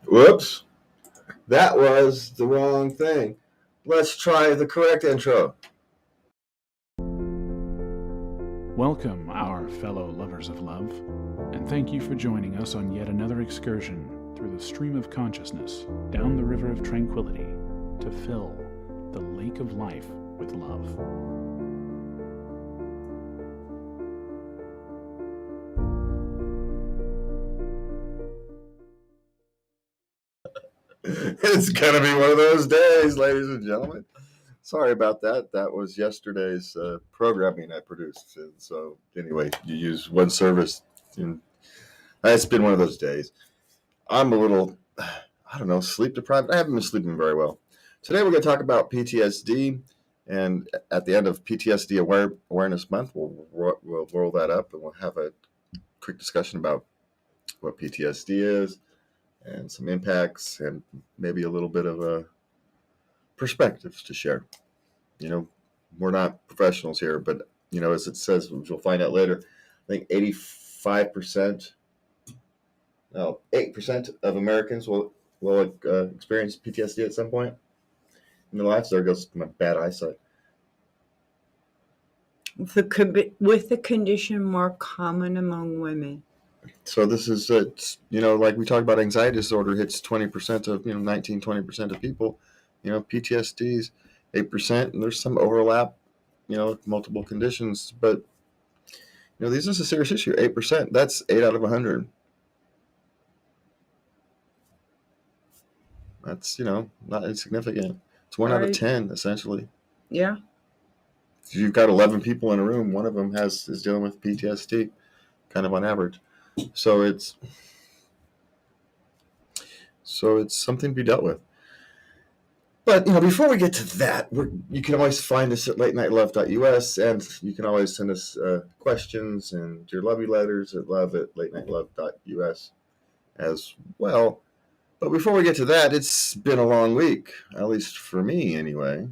Whoops, that was the wrong thing. Let's try the correct intro. Welcome, our fellow lovers of love, and thank you for joining us on yet another excursion through the stream of consciousness down the river of tranquility to fill the lake of life with love. It's going to be one of those days, ladies and gentlemen. Sorry about that. That was yesterday's programming I produced. And so, anyway, you use one service. And it's been one of those days. I'm a little, I don't know, sleep deprived. I haven't been sleeping very well. Today, we're going to talk about PTSD. And at the end of PTSD Awareness Month, we'll roll that up and we'll have a quick discussion about what PTSD is and some impacts and maybe a little bit of a perspectives to share. You know, we're not professionals here, but, as it says, which we'll find out later, I think 8% of Americans will experience PTSD at some point in their lives. There goes my bad eyesight. With the condition more common among women. So this is, like we talked about, anxiety disorder hits 20% of, 20% of people. PTSD's 8%, and there's some overlap, multiple conditions. But, this is a serious issue. 8%, that's 8 out of 100. That's, not insignificant. It's 1 out of 10, essentially. Yeah. If you've got 11 people in a room, one of them is dealing with PTSD, kind of on average. So it's something to be dealt with. But, before we get to that, you can always find us at latenightLove.us, and you can always send us questions and your lovey letters at love@latenightLove.us as well. But before we get to that, it's been a long week, at least for me anyway.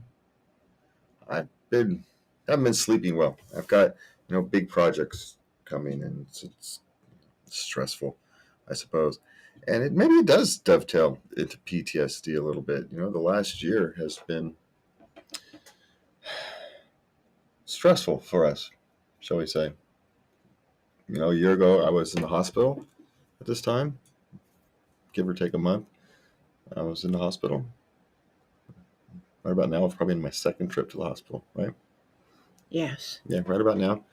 I haven't been sleeping well. I've got, big projects coming, and it's stressful, I suppose. And maybe it does dovetail into PTSD a little bit. The last year has been stressful for us, shall we say. A year ago, I was in the hospital at this time, give or take a month. I was in the hospital. Right about now, I'm probably in my second trip to the hospital, right? Yes. Yeah, right about now.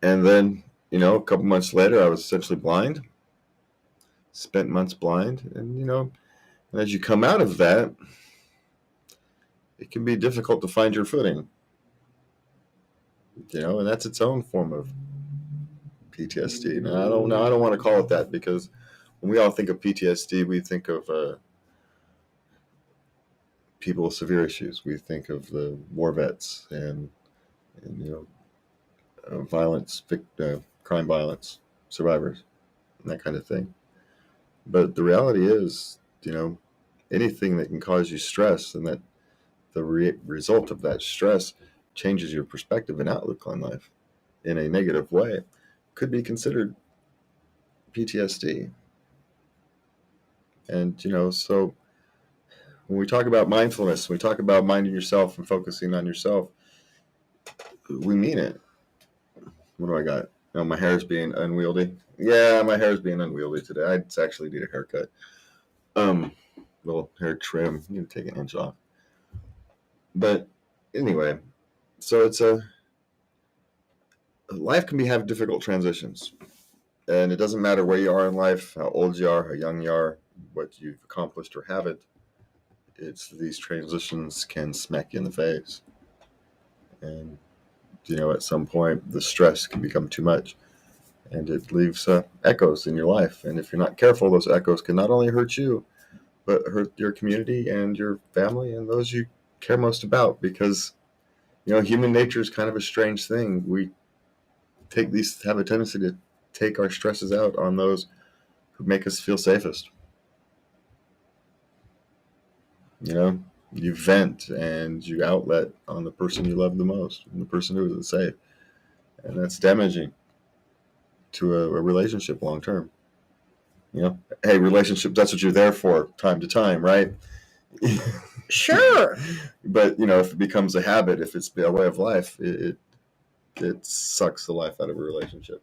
And then, a couple months later, I was essentially blind. Spent months blind. And, and as you come out of that, it can be difficult to find your footing. And that's its own form of PTSD. Now, I don't want to call it that, because when we all think of PTSD, we think of people with severe issues. We think of the war vets and violence, crime violence survivors, and that kind of thing. But the reality is, anything that can cause you stress, and that the result of that stress changes your perspective and outlook on life in a negative way, could be considered PTSD. And, so when we talk about mindfulness, we talk about minding yourself and focusing on yourself, we mean it. What do I got? My hair's being unwieldy. Yeah, my hair's being unwieldy today. I actually need a haircut. Little hair trim. You need to take an inch off. But anyway, so it's life can have difficult transitions. And it doesn't matter where you are in life, how old you are, how young you are, what you've accomplished or haven't. It's these transitions can smack you in the face. And, at some point, the stress can become too much. And it leaves echoes in your life. And if you're not careful, those echoes can not only hurt you, but hurt your community and your family and those you care most about. Because, human nature is kind of a strange thing. We have a tendency to take our stresses out on those who make us feel safest. You vent and you outlet on the person you love the most, and the person who isn't safe. And that's damaging to a relationship long term. Hey, relationship, that's what you're there for, time to time, right? Sure. But if it becomes a habit, if it's a way of life, it sucks the life out of a relationship.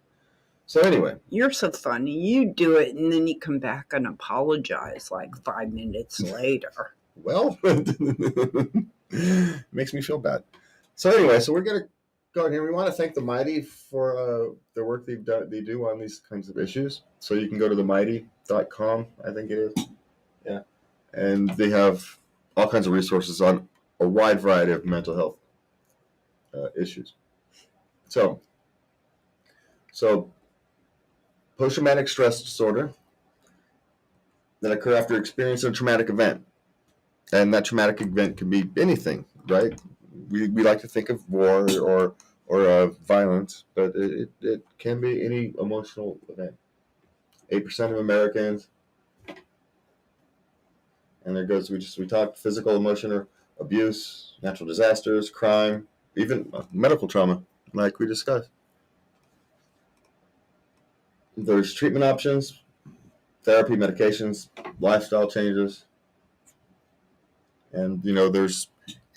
So anyway, You're so funny. You do it and then you come back and apologize like 5 minutes later. well, it makes me feel bad. So anyway, so we're gonna go in here. We want to thank the Mighty for the work they do on these kinds of issues. So you can go to themighty.com, I think it is. Yeah. And they have all kinds of resources on a wide variety of mental health issues. So post-traumatic stress disorder that occur after experiencing a traumatic event. And that traumatic event can be anything, right? We like to think of war or violence, but it can be any emotional event. 8% of Americans, and there goes, we talked physical, emotional abuse, natural disasters, crime, even medical trauma, like we discussed. There's treatment options, therapy, medications, lifestyle changes, and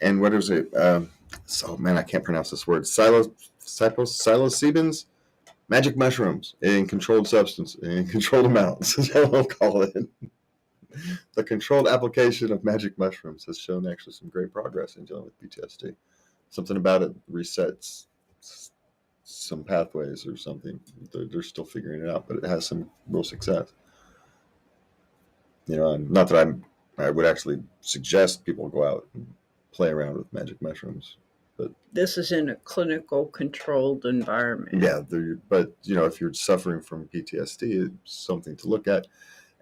and what is it? I can't pronounce this word. Psilocybins, magic mushrooms in controlled substance, in controlled amounts. Is what I'll call it. The controlled application of magic mushrooms has shown actually some great progress in dealing with PTSD. Something about it resets some pathways or something. They're still figuring it out, but it has some real success. Not that I would actually suggest people go out and play around with magic mushrooms, but this is in a clinical controlled environment. Yeah, but if you're suffering from PTSD, it's something to look at.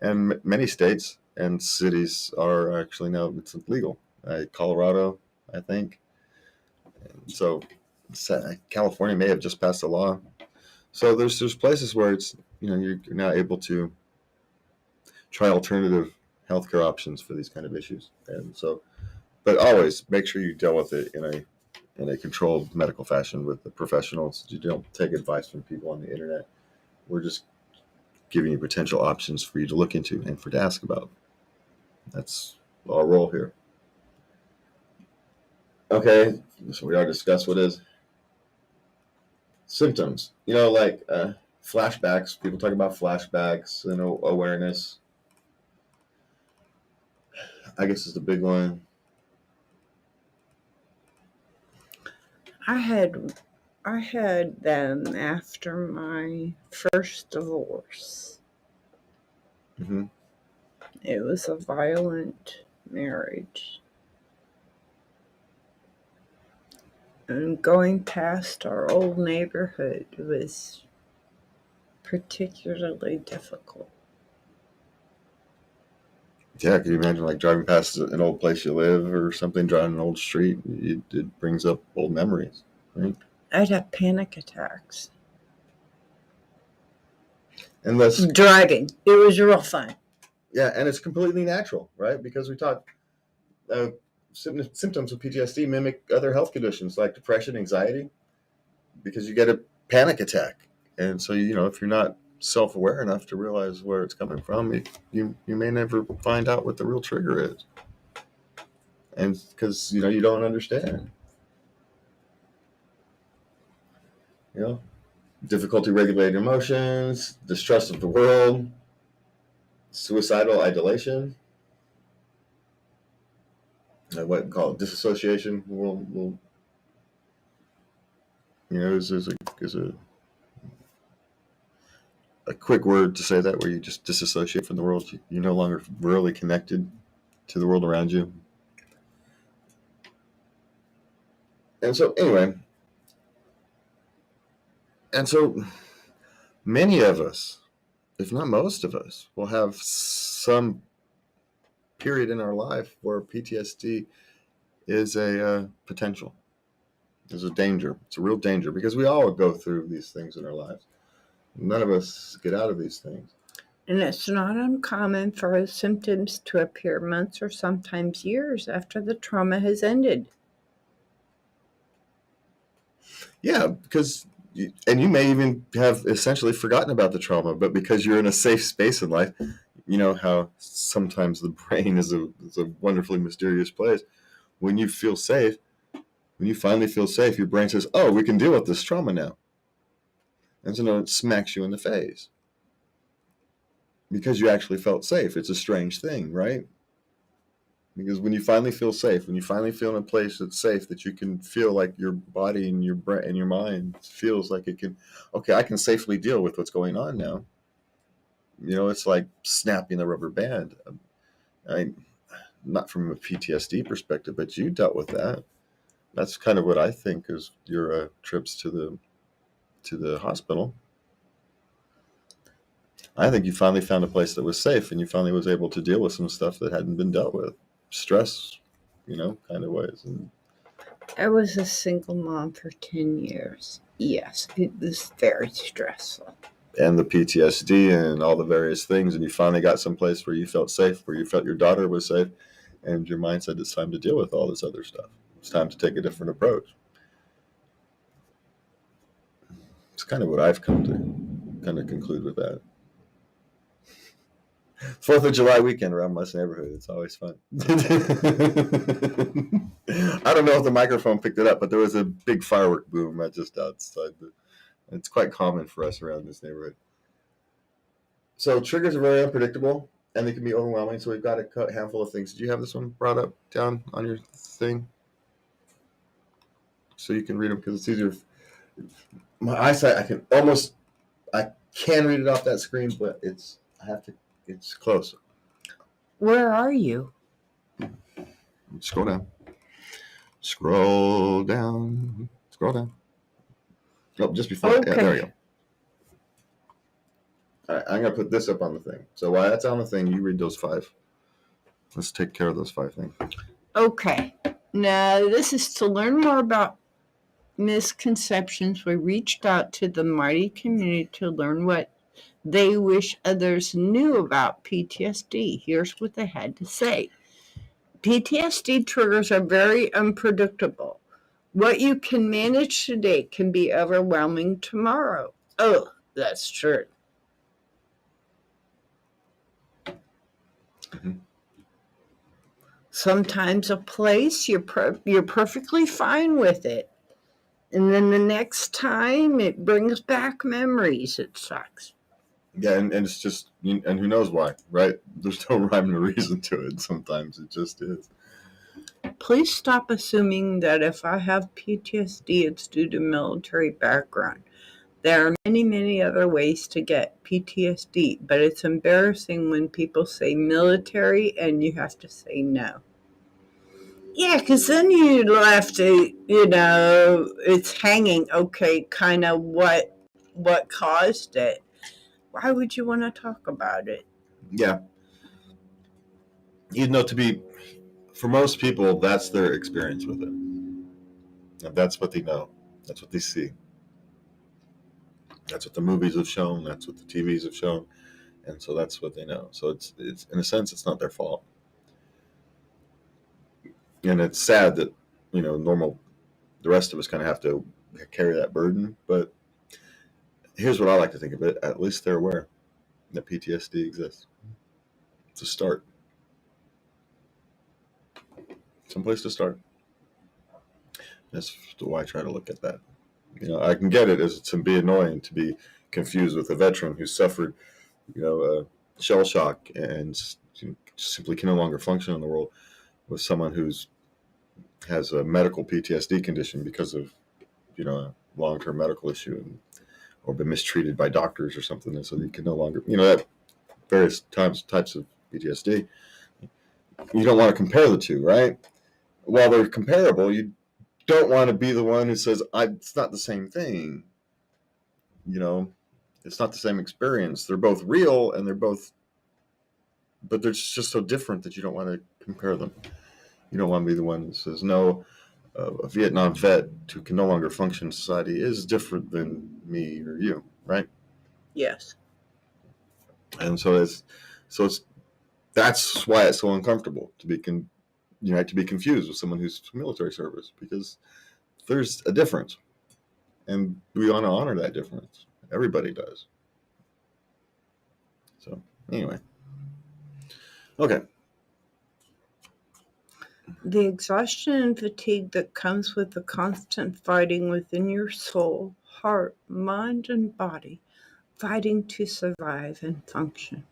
And many states and cities are actually now it's legal. Colorado, I think. And so California may have just passed a law. So there's places where it's you're now able to try alternative healthcare options for these kind of issues. And so, but always make sure you deal with it in a controlled medical fashion with the professionals. You don't take advice from people on the internet. We're just giving you potential options for you to look into and to ask about. That's our role here. Okay, so we already discussed what is symptoms. Like flashbacks. People talk about flashbacks and awareness. I guess is the big one. I had them after my first divorce. Mm-hmm. It was a violent marriage. And going past our old neighborhood was particularly difficult. Yeah, can you imagine like driving past an old place you live or something, driving an old street? It brings up old memories, right? I'd have panic attacks. And that's driving. It was real fun. Yeah, and it's completely natural, right? Because we talked symptoms of PTSD mimic other health conditions like depression, anxiety, because you get a panic attack. And so, if you're not self-aware enough to realize where it's coming from, you may never find out what the real trigger is. And because, you don't understand. Difficulty regulating emotions, distrust of the world, suicidal ideation, what we call it, disassociation. We'll is a quick word to say that, where you just disassociate from the world. You're no longer really connected to the world around you. And so anyway, many of us, if not most of us, will have some period in our life where PTSD is a potential, is a danger. It's a real danger, because we all go through these things in our lives. None of us get out of these things. And it's not uncommon for symptoms to appear months or sometimes years after the trauma has ended. Yeah, because and you may even have essentially forgotten about the trauma, but because you're in a safe space in life, you know how sometimes the brain is a wonderfully mysterious place. When you feel safe, when you finally feel safe, your brain says, "Oh, we can deal with this trauma now," and so it smacks you in the face because you actually felt safe. It's a strange thing, right? Because when you finally feel safe, when you finally feel in a place that's safe, that you can feel like your body and your brain and your mind feels like it can, okay, I can safely deal with what's going on now. You know, it's like snapping the rubber band. I not from a PTSD perspective, but you dealt with that. That's kind of what I think is your trips to the hospital. I think you finally found a place that was safe, and you finally was able to deal with some stuff that hadn't been dealt with, stress, kind of ways. And I was a single mom for 10 years. Yes, it was very stressful. the PTSD and all the various things, and you finally got some place where you felt safe, where you felt your daughter was safe, and your mind said it's time to deal with all this other stuff. It's time to take a different approach. It's kind of what I've come to kind of conclude with that. 4th of July weekend around my neighborhood. It's always fun. I don't know if the microphone picked it up, but there was a big firework boom just outside. It's quite common for us around this neighborhood. So triggers are very unpredictable, and they can be overwhelming. So we've got a handful of things. Did you have this one brought up down on your thing? So you can read them because it's easier. My eyesight, I can read it off that screen, but it's close. Where are you? Scroll down. Scroll down. Scroll down. Oh, just before. Okay. Yeah, there we go. All right, I'm going to put this up on the thing. So while that's on the thing, you read those 5. Let's take care of those 5 things. Okay. Now, this is to learn more about misconceptions. We reached out to the mighty community to learn what they wish others knew about PTSD. Here's what they had to say. PTSD triggers are very unpredictable. What you can manage today can be overwhelming tomorrow. Oh, that's true. Mm-hmm. Sometimes a place, you're perfectly fine with it. And then the next time it brings back memories. It sucks. Yeah, and it's just, and who knows why, right? There's no rhyme or reason to it. Sometimes it just is. Please stop assuming that if I have PTSD, it's due to military background. There are many, many other ways to get PTSD, but it's embarrassing when people say military and you have to say no. Yeah, because then you have to, it's hanging, okay, kind of what caused it. Why would you want to talk about it? Yeah. For most people, that's their experience with it. And that's what they know. That's what they see. That's what the movies have shown. That's what the TVs have shown. And so that's what they know. So it's in a sense, it's not their fault. And it's sad that, the rest of us kind of have to carry that burden. But here's what I like to think of it. At least they're aware that PTSD exists. It's a start. Someplace to start. That's why I try to look at that. I can get it as it can be annoying to be confused with a veteran who suffered, shell shock and simply can no longer function in the world, with someone who's has a medical PTSD condition because of, a long-term medical issue or been mistreated by doctors or something, and so you can no longer, that various types of PTSD. You don't want to compare the two, right? While they're comparable, you don't want to be the one who says, it's not the same thing. It's not the same experience. They're both real and but they're just so different that you don't want to compare them. You don't want to be the one that says, no, a Vietnam vet who can no longer function in society is different than me or you, right? Yes. And so that's why it's so uncomfortable to be to be confused with someone who's military service, because there's a difference. And we want to honor that difference. Everybody does. So anyway. Okay. The exhaustion and fatigue that comes with the constant fighting within your soul, heart, mind, and body, fighting to survive and function.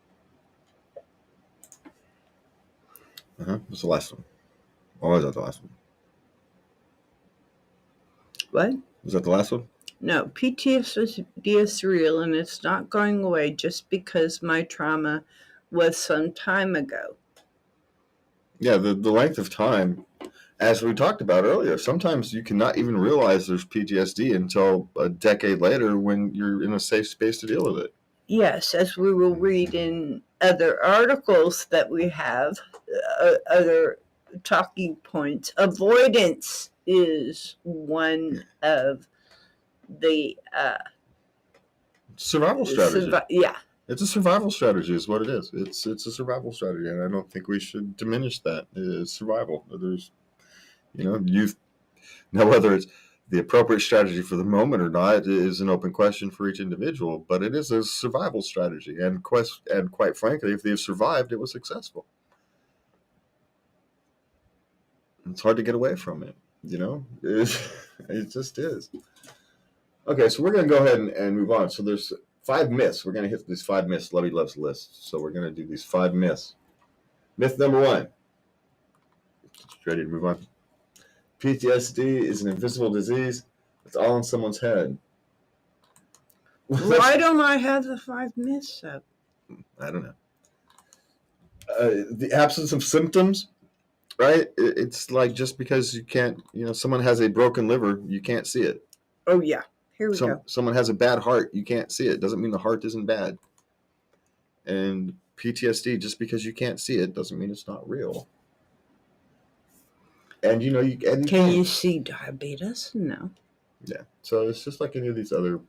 What's the last one? Or was that the last one? What? Was that the last one? No, PTSD is real and it's not going away just because my trauma was some time ago. Yeah, the length of time, as we talked about earlier, sometimes you cannot even realize there's PTSD until a decade later when you're in a safe space to deal with it. Yes, as we will read in other articles that we have, other talking points, avoidance is one of the survival strategy. Yeah. It's a survival strategy is what it is. It's a survival strategy, and I don't think we should diminish that. It's survival. There's, now whether it's the appropriate strategy for the moment or not is an open question for each individual, but it is a survival strategy, and quite frankly, if they've survived, it was successful. It's hard to get away from it, it just is. Okay, so we're going to go ahead and move on. So there's 5 myths. We're going to hit these 5 myths. Lovey loves lists. So we're going to do these 5 myths. Myth number 1. Ready to move on? PTSD is an invisible disease. It's all in someone's head. Why don't I have the 5 myths up? I don't know. The absence of symptoms, right? It's like just because you can't, someone has a broken liver, you can't see it. Oh, yeah. Here we go. Someone has a bad heart, you can't see it. Doesn't mean the heart isn't bad. And PTSD, just because you can't see it, doesn't mean it's not real. And can you see diabetes? No. Yeah. So it's just like any of these other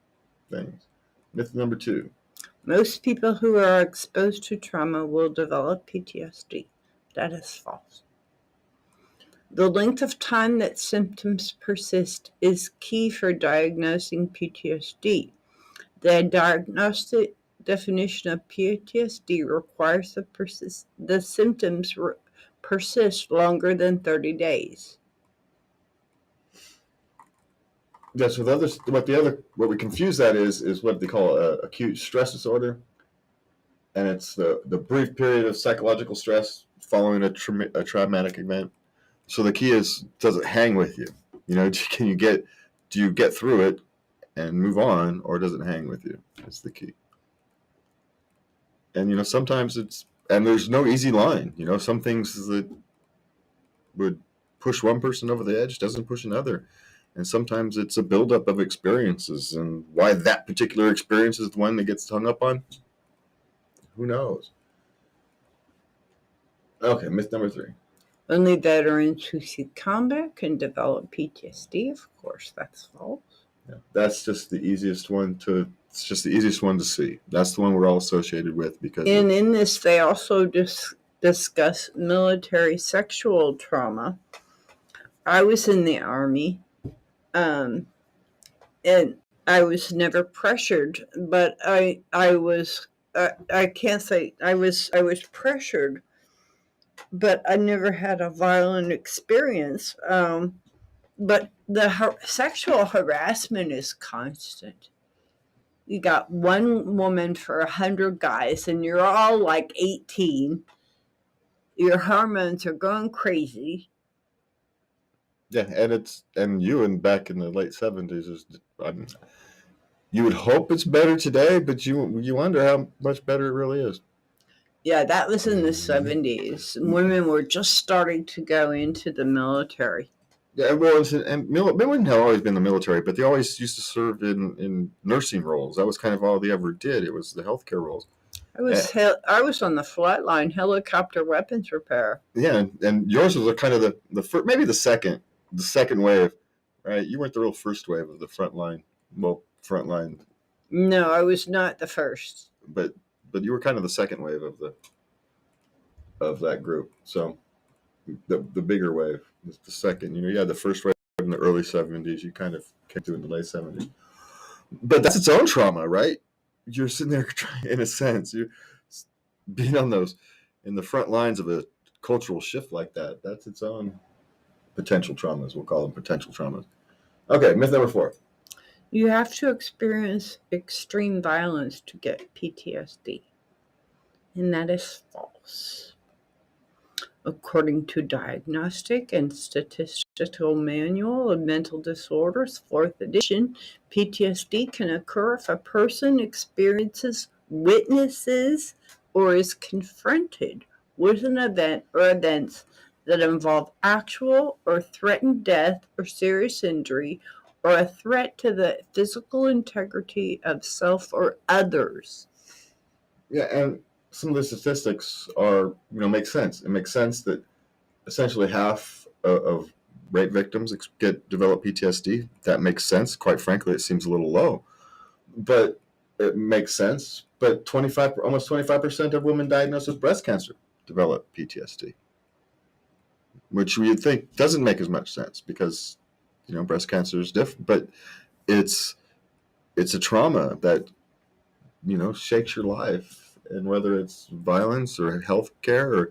things. Myth number 2. Most people who are exposed to trauma will develop PTSD. That is false. The length of time that symptoms persist is key for diagnosing PTSD. The diagnostic definition of PTSD requires the symptoms persist longer than 30 days. Yes, what we confuse that is what they call acute stress disorder, and it's the brief period of psychological stress following a traumatic event. So the key is, does it hang with you? Do you get through it and move on, or does it hang with you? That's the key. And sometimes and there's no easy line. Some things that would push one person over the edge doesn't push another. And sometimes it's a buildup of experiences, and why that particular experience is the one that gets hung up on, who knows? Okay, myth number 3. Only veterans who see combat can develop PTSD. Of course, that's false. Yeah, that's just the easiest one to. It's just the easiest one to see. That's the one we're all associated with because. And in this, they also discuss military sexual trauma. I was in the Army, and I was never pressured, but I was. I can't say I was pressured, but I never had a violent experience. But the sexual harassment is constant. You got one woman for 100 guys, and you're all like 18. Your hormones are going crazy. Yeah, and back in the late 70s you would hope it's better today, but you wonder how much better it really is. Yeah, that was in the 70s. Women were just starting to go into the military. Yeah, well, and women have always been in the military, but they always used to serve in nursing roles. That was kind of all they ever did. It was the healthcare roles. I was on the flight line, helicopter weapons repair. Yeah, and yours was kind of the first, maybe the second wave, right? You weren't the real first wave of the front line. No, I was not the first. But you were kind of the second wave of that group. So the bigger wave was the second. You had the first wave and in the early 70s. You kind of came through in the late 70s. But that's its own trauma, right? You're sitting there trying, in a sense, you're being on those in the front lines of a cultural shift like that. That's its own potential traumas. We'll call them potential traumas. Okay, myth number 4. You have to experience extreme violence to get PTSD. And that is false. According to Diagnostic and Statistical Manual of Mental Disorders, 4th edition, PTSD can occur if a person experiences, witnesses, or is confronted with an event or events that involve actual or threatened death or serious injury, or a threat to the physical integrity of self or others. Yeah, and some of the statistics are, make sense. It makes sense that essentially half of rape victims develop PTSD. That makes sense. Quite frankly, it seems a little low, but it makes sense. But almost 25% of women diagnosed with breast cancer develop PTSD, which you'd think doesn't make as much sense because, breast cancer is different. But it's a trauma that, shakes your life. And whether it's violence or health care or,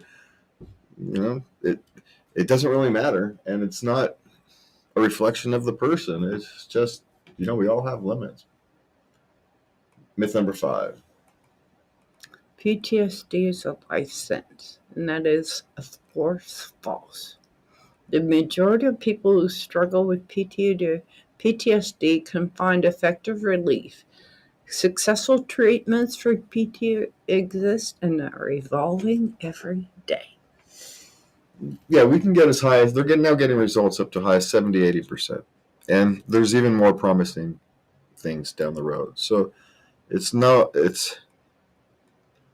it doesn't really matter. And it's not a reflection of the person. It's just, we all have limits. Myth number 5. PTSD is a life sentence, and that is, of course, false. The majority of people who struggle with PTSD can find effective relief. Successful treatments for PTSD exist and are evolving every day. Yeah, we can get as high as, they're now getting results up to high 70, 80%. And there's even more promising things down the road. So it's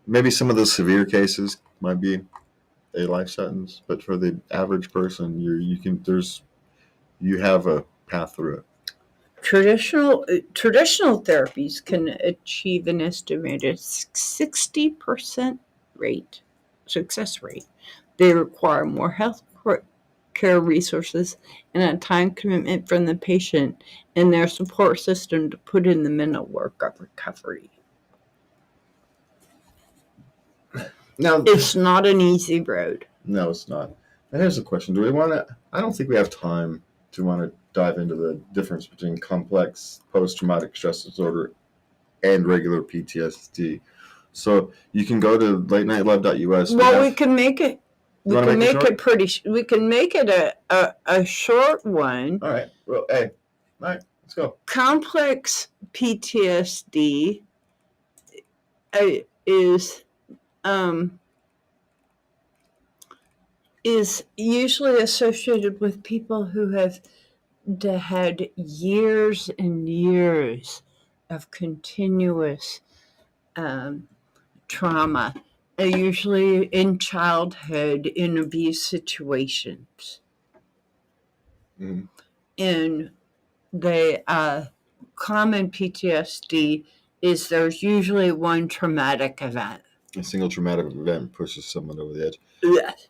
maybe some of the severe cases might be a life sentence, but for the average person, you have a path through it. Traditional therapies can achieve an estimated 60% success rate. They require more health care resources and a time commitment from the patient and their support system to put in the mental work of recovery. Now, it's not an easy road. No, it's not. And here's a question. I don't think we have time to want to dive into the difference between complex post-traumatic stress disorder and regular PTSD. So you can go to latenightLove.us. Well, we can make it. We can make it a short one. All right. Well, hey. All right. Let's go. Complex PTSD is usually associated with people who have had years and years of continuous trauma, usually in childhood, in abuse situations. Mm-hmm. And the common PTSD is there's usually one traumatic event. A single traumatic event pushes someone over the edge. Yes.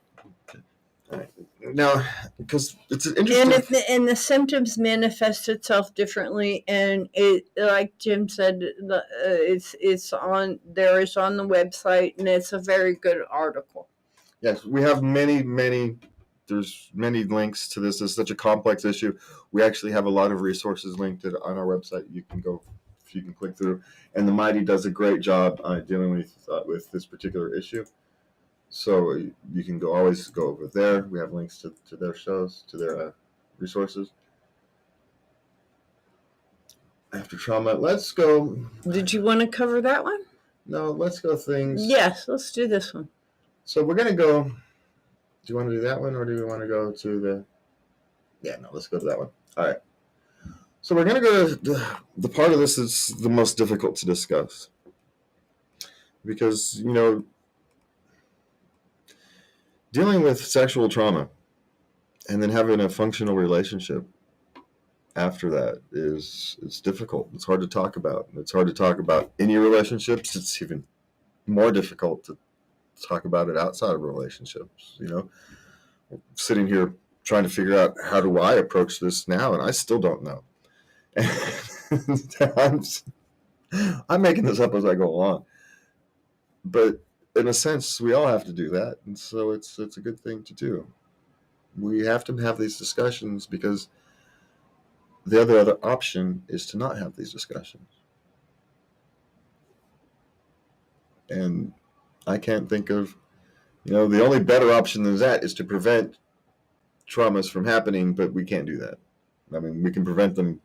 All right. Now, because it's an interesting... And the symptoms manifest itself differently, and it, like Jim said, it's on the website, and it's a very good article. Yes, we have many. There's many links to this. It's such a complex issue. We actually have a lot of resources linked on our website. You can click through, and the Mighty does a great job dealing with this particular issue. So you can always go over there. We have links to their shows, to their resources. After trauma, let's go. Did you want to cover that one? No, let's go things. Yes, let's do this one. So we're going to go. Do you want to do that one, or do we want to go to the... Yeah, no, let's go to that one. All right. So we're going to go to the part of this that's the most difficult to discuss. Because, dealing with sexual trauma and then having a functional relationship after that it's difficult. It's hard to talk about. It's hard to talk about in your relationships. It's even more difficult to talk about it outside of relationships. Sitting here trying to figure out how do I approach this now, and I still don't know. I'm making this up as I go along, but in a sense, we all have to do that, and so it's a good thing to do. We have to have these discussions because the other option is to not have these discussions. And I can't think of, the only better option than that is to prevent traumas from happening, but we can't do that. I mean, we can prevent them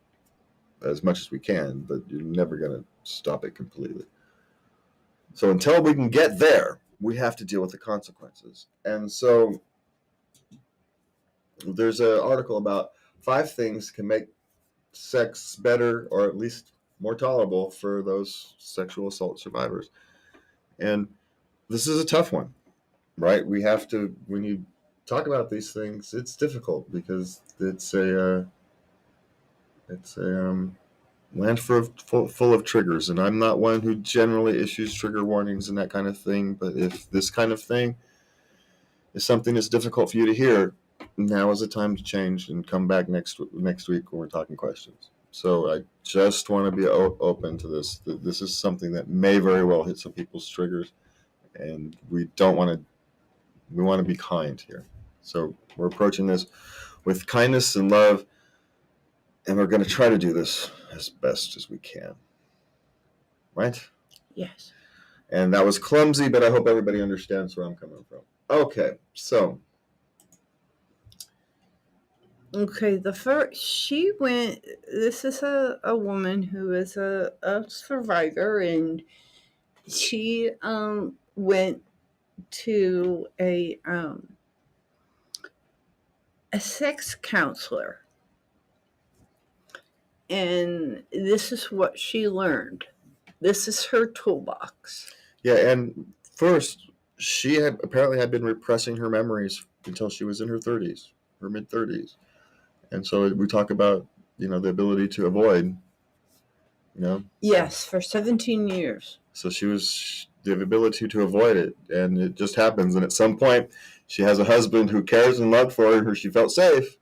as much as we can, but you're never going to stop it completely. So until we can get there, we have to deal with the consequences. And so there's an article about 5 things can make sex better or at least more tolerable for those sexual assault survivors. And this is a tough one, right? We have to, when you talk about these things, it's difficult because it's a land full of triggers, and I'm not one who generally issues trigger warnings and that kind of thing, but if this kind of thing is something that's difficult for you to hear, now is the time to change and come back next week when we're talking questions. So I just want to be open to this. This is something that may very well hit some people's triggers, and we want to be kind here. So we're approaching this with kindness and love, and we're going to try to do this as best as we can. Right? Yes. And that was clumsy, but I hope everybody understands where I'm coming from. Okay, so. Okay, this is a woman who is a survivor, and she went to a sex counselor, and this is what she learned. This is her toolbox. Yeah, and first, she apparently had been repressing her memories until she was in her 30s, her mid-30s. And so we talk about, the ability to avoid, Yes, for 17 years. So she was the ability to avoid it, and it just happens. And at some point, she has a husband who cares and loved for her, and who she felt safe,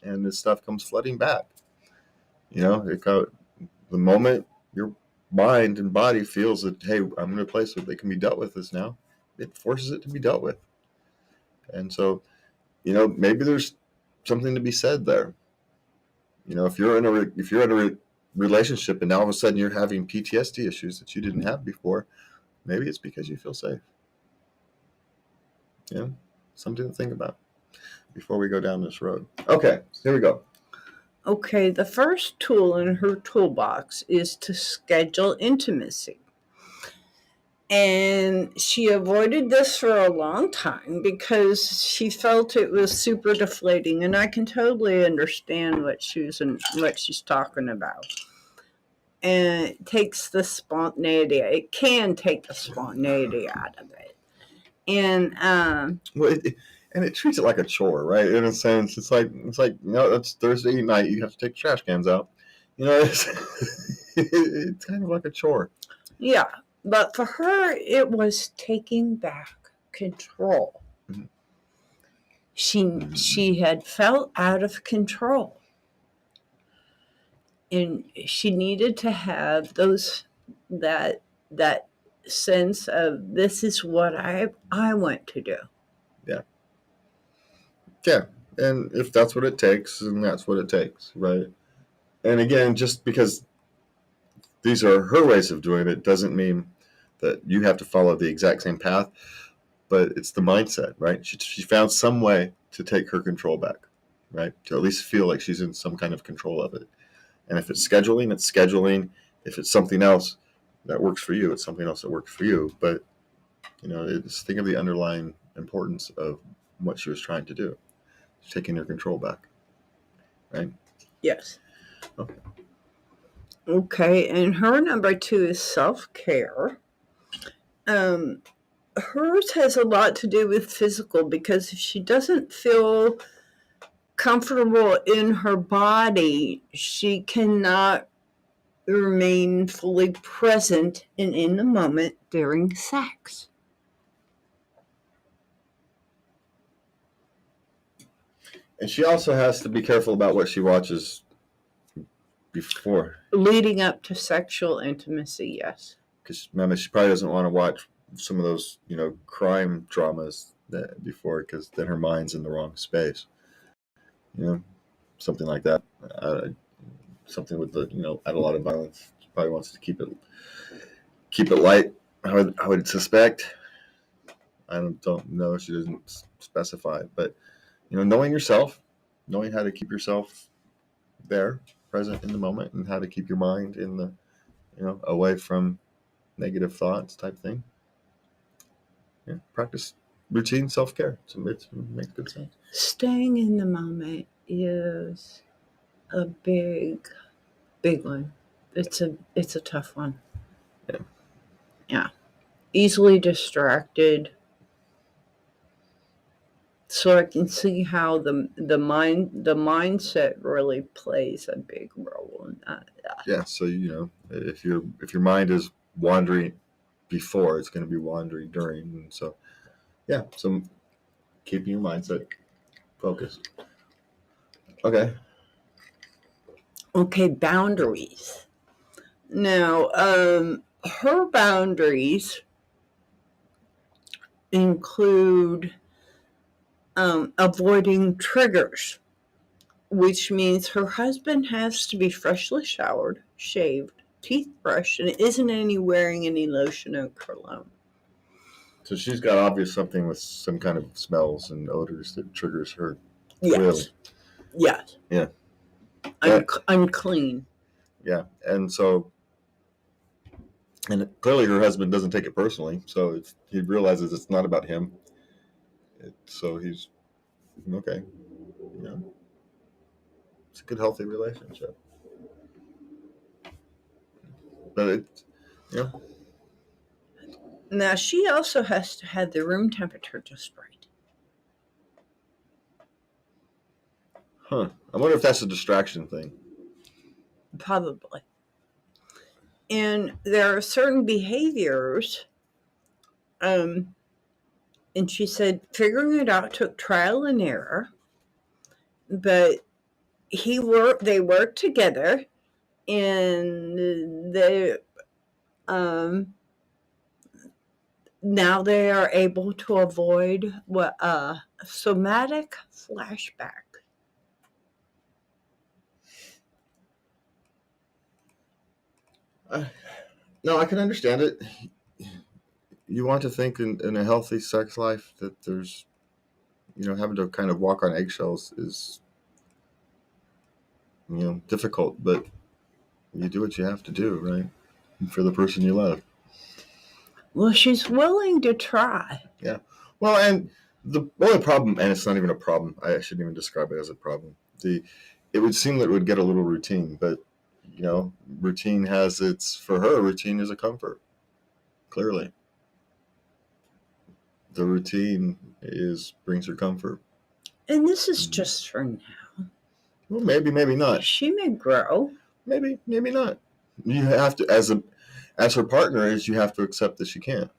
and this stuff comes flooding back. The moment your mind and body feels that, hey, I'm in a place where they can be dealt with this now, it forces it to be dealt with. And so, maybe there's something to be said there. If you're in a relationship and now all of a sudden you're having PTSD issues that you didn't have before, maybe it's because you feel safe. Something to think about before we go down this road. Okay, here we go. Okay, the first tool in her toolbox is to schedule intimacy. And she avoided this for a long time because she felt it was super deflating. And I can totally understand what she's talking about. And it takes the spontaneity. It can take the spontaneity out of it. And it treats it like a chore, right? In a sense, it's like it's Thursday night. You have to take the trash cans out. It's kind of like a chore. Yeah. But for her, it was taking back control. Mm-hmm. She had felt out of control. And she needed to have that sense of, this is what I want to do. Yeah. Yeah. And if that's what it takes, then that's what it takes, right? And again, just because these are her ways of doing it doesn't mean that you have to follow the exact same path, but it's the mindset, right? She found some way to take her control back, right? To at least feel like she's in some kind of control of it. And if it's scheduling, it's scheduling. If it's something else that works for you, it's something else that works for you. But, think of the underlying importance of what she was trying to do. She's taking her control back, right? Yes. Okay, and her number 2 is self-care. Hers has a lot to do with physical, because if she doesn't feel comfortable in her body, she cannot remain fully present and in the moment during sex. And she also has to be careful about what she watches before. Leading up to sexual intimacy, yes. Because remember, she probably doesn't want to watch some of those, crime dramas before, because then her mind's in the wrong space. Something like that. Something with add a lot of violence. She probably wants to keep it light. I would suspect. I don't know. She doesn't specify, but knowing yourself, knowing how to keep yourself there, present in the moment, and how to keep your mind in the, away from negative thoughts type thing. Yeah, practice routine self-care. So it makes good sense. Staying in the moment is a big one. It's a tough one. Yeah. Yeah. Easily distracted. So I can see how the mindset really plays a big role in that. Yeah. So if your mind is wandering before, it's going to be wandering during, and so yeah. So keeping your mindset focused. Okay. Okay, boundaries. Now, her boundaries include avoiding triggers, which means her husband has to be freshly showered, shaved, teeth brushed, and isn't wearing any lotion or cologne. So she's got obvious something with some kind of smells and odors that triggers her. Yes. Clearly. Yes. Yeah. Unclean. Yeah. And so, and clearly her husband doesn't take it personally. So he realizes it's not about him. So he's okay. Yeah. It's a good, healthy relationship. But Now, she also has to have the room temperature just right. Huh. I wonder if that's a distraction thing. Probably. And there are certain behaviors, and she said figuring it out took trial and error, but they worked together, and they now they are able to avoid somatic flashback. No, I can understand it. You want to think in a healthy sex life that there's, having to kind of walk on eggshells is, difficult, but you do what you have to do, right? For the person you love. Well, she's willing to try. Yeah. Well, and the only problem, and it's not even a problem, I shouldn't even describe it as a problem. It would seem that it would get a little routine, but, routine for her, routine is a comfort. Clearly. The routine brings her comfort. And this is just for now. Well, maybe not. She may grow. Maybe not. You have to, as her partner you have to accept that she can't.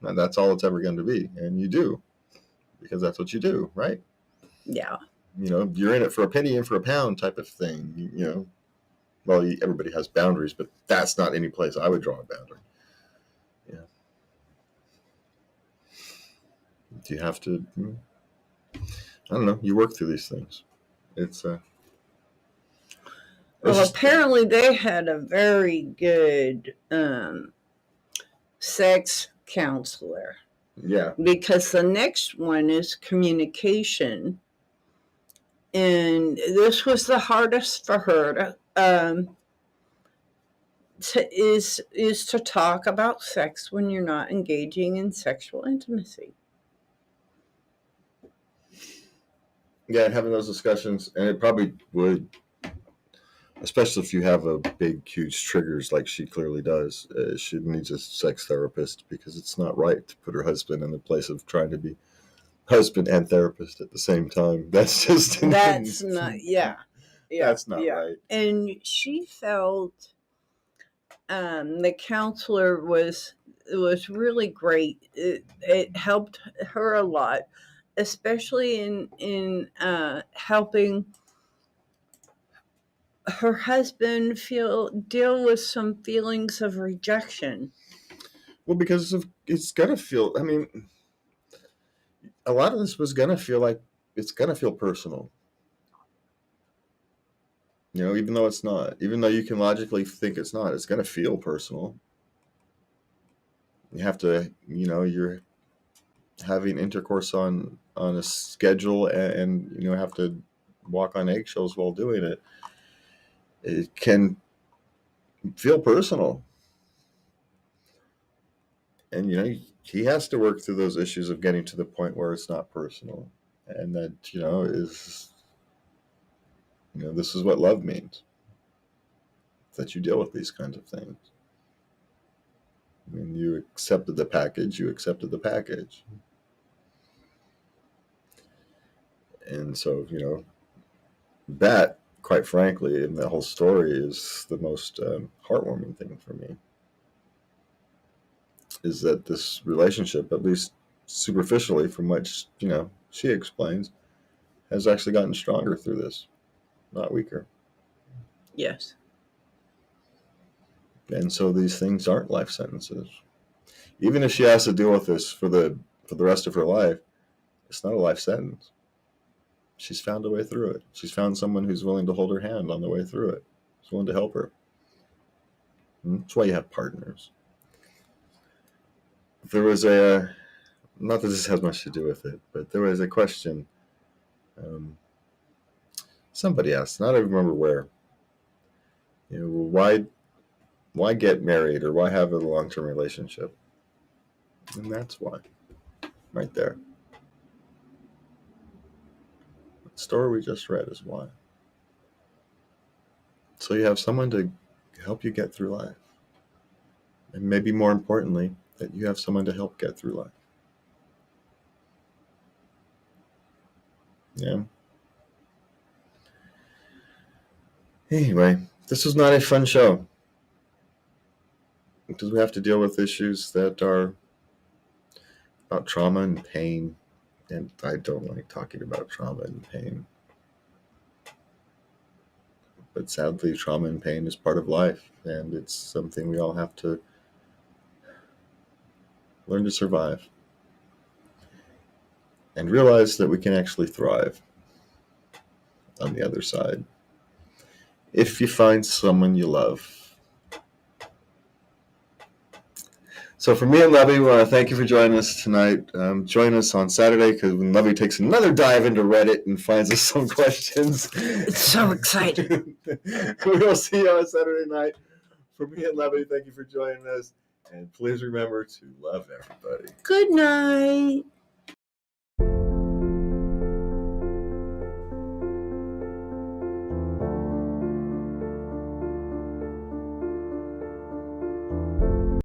And that's all it's ever going to be. And you do, because that's what you do, right? Yeah. You're in it for a penny and for a pound type of thing. Well, everybody has boundaries, but that's not any place I would draw a boundary. Yeah. Do you have to? I don't know. You work through these things. It's well, apparently they had a very good sex counselor. Yeah. Because the next one is communication. And this was the hardest for her to talk about sex when you're not engaging in sexual intimacy. Yeah, having those discussions, and it probably would, especially if you have a big, huge triggers like she clearly does. She needs a sex therapist, because it's not right to put her husband in the place of trying to be husband and therapist at the same time. That's just that's not. Yeah. That's not right. And she felt the counselor was really great. It helped her a lot. especially in helping her husband deal with some feelings of rejection. Well, because it's gonna feel. I mean, a lot of this was gonna feel like it's gonna feel personal. Even though it's not, even though you can logically think it's not, it's gonna feel personal. You have to, you're having intercourse on a schedule, and have to walk on eggshells while doing it. It can feel personal, and he has to work through those issues of getting to the point where it's not personal, and that is this is what love means, that you deal with these kinds of things. When you accepted the package, and so that, quite frankly, in the whole story, is the most heartwarming thing for me, is that this relationship, at least superficially from what she explains, has actually gotten stronger through this, not weaker. Yes. And so these things aren't life sentences. Even if she has to deal with this for the rest of her life, it's not a life sentence. She's found a way through it. She's found someone who's willing to hold her hand on the way through it. Who's willing to help her. And that's why you have partners. There was not that this has much to do with it, but there was a question. Somebody asked, not even remember where. Why get married, or why have a long-term relationship? And that's why, right there. The story we just read is why. So you have someone to help you get through life. And maybe more importantly, that you have someone to help get through life. Yeah. Anyway, this was not a fun show, because we have to deal with issues that are about trauma and pain, and I don't like talking about trauma and pain. But sadly, trauma and pain is part of life, and it's something we all have to learn to survive, and realize that we can actually thrive on the other side if you find someone you love. So for me and Lovey, we want to thank you for joining us tonight. Join us on Saturday, because when Lovey takes another dive into Reddit and finds us some questions. It's so exciting. We will see you on Saturday night. For me and Lovey, thank you for joining us. And please remember to love everybody. Good night.